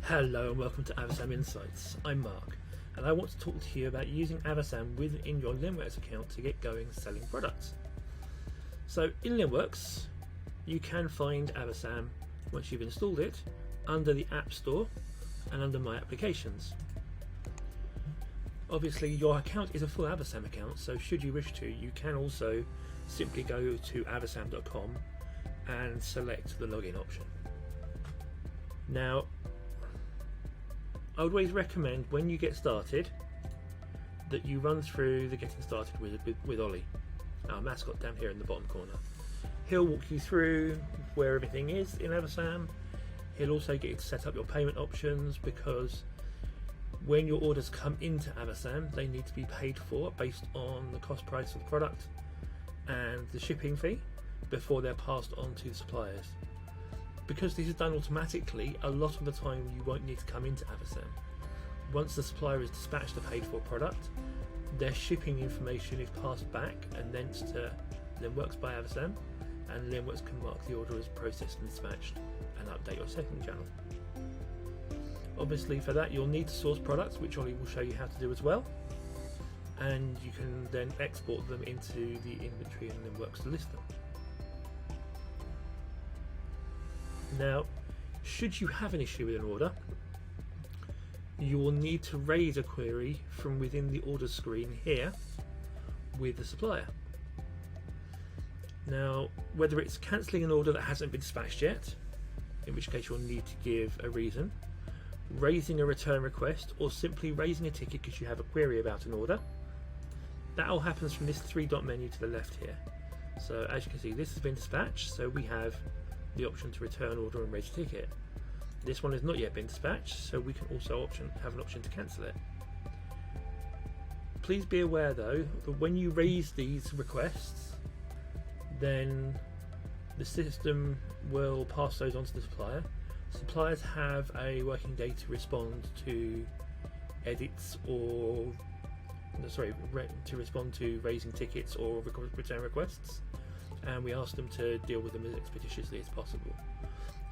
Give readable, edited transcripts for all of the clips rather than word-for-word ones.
Hello and welcome to Avasam Insights. I'm Mark and I want to talk to you about using Avasam within your Linnworks account to get going selling products. So in Linnworks you can find Avasam once you've installed it under the App Store and under My Applications. Obviously your account is a full Avasam account, so should you wish to, you can also simply go to avasam.com and select the login option. Now I would always recommend when you get started that you run through the getting started with Ollie, our mascot down here in the bottom corner. He'll walk you through where everything is in Avasam. He'll also get you to set up your payment options, because when your orders come into Avasam they need to be paid for based on the cost price of the product and the shipping fee before they're passed on to the suppliers. Because this is done automatically, a lot of the time you won't need to come into Avasam. Once the supplier has dispatched a paid for product, their shipping information is passed back and thence to Linnworks by Avasam, and Linnworks can mark the order as processed and dispatched and update your second channel. Obviously for that you'll need to source products, which Ollie will show you how to do as well, and you can then export them into the inventory in Linnworks to list them. Now, should you have an issue with an order, you will need to raise a query from within the order screen here with the supplier. Now, whether it's cancelling an order that hasn't been dispatched yet, in which case you'll need to give a reason, raising a return request, or simply raising a ticket because you have a query about an order, that all happens from this three-dot menu to the left here. So as you can see, this has been dispatched, so we have the option to return order and raise a ticket. This one has not yet been dispatched, so we can also have an option to cancel it. Please be aware though that when you raise these requests, then the system will pass those on to the supplier. Suppliers have a working day to respond to edits or to respond to raising tickets or return requests, and we ask them to deal with them as expeditiously as possible.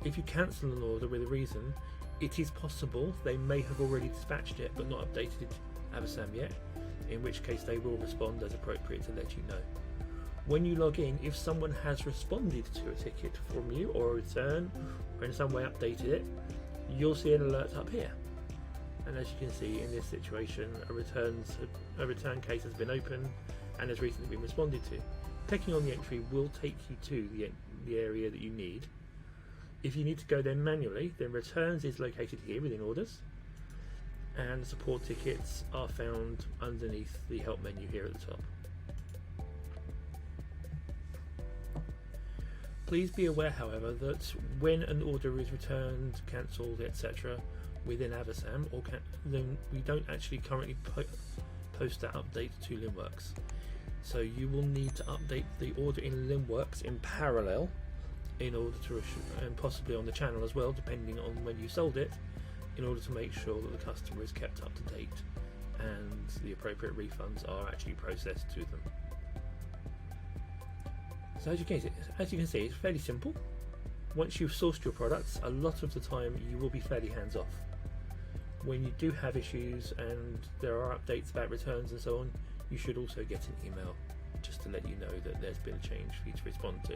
If you cancel an order with a reason, it is possible they may have already dispatched it but not updated Avasam yet, in which case they will respond as appropriate to let you know. When you log in, if someone has responded to a ticket from you or a return, or in some way updated it, you'll see an alert up here. And as you can see in this situation, a return case has been opened and has recently been responded to. Clicking on the entry will take you to the area that you need. If you need to go there manually, then returns is located here within orders, and support tickets are found underneath the help menu here at the top. Please be aware however that when an order is returned, cancelled, etc. within Avasam, then we don't actually currently post that update to Linnworks. So you will need to update the order in Linnworks in parallel in order to, and possibly on the channel as well, depending on when you sold it, in order to make sure that the customer is kept up to date and the appropriate refunds are actually processed to them. So as you can see, it's fairly simple. Once you've sourced your products, a lot of the time you will be fairly hands off. When you do have issues and there are updates about returns and so on, you should also get an email just to let you know that there's been a change for you to respond to.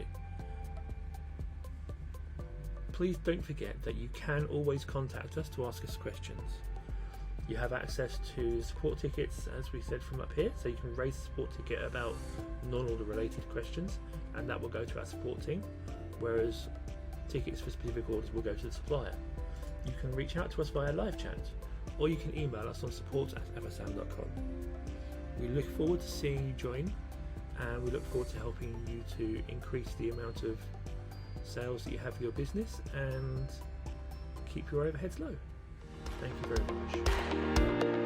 Please don't forget that you can always contact us to ask us questions. You have access to support tickets, as we said, from up here, so you can raise a support ticket about non-order related questions and that will go to our support team, whereas tickets for specific orders will go to the supplier. You can reach out to us via live chat, or you can email us on support@avasam.com. We look forward to seeing you join, and we look forward to helping you to increase the amount of sales that you have for your business and keep your overheads low. Thank you very much.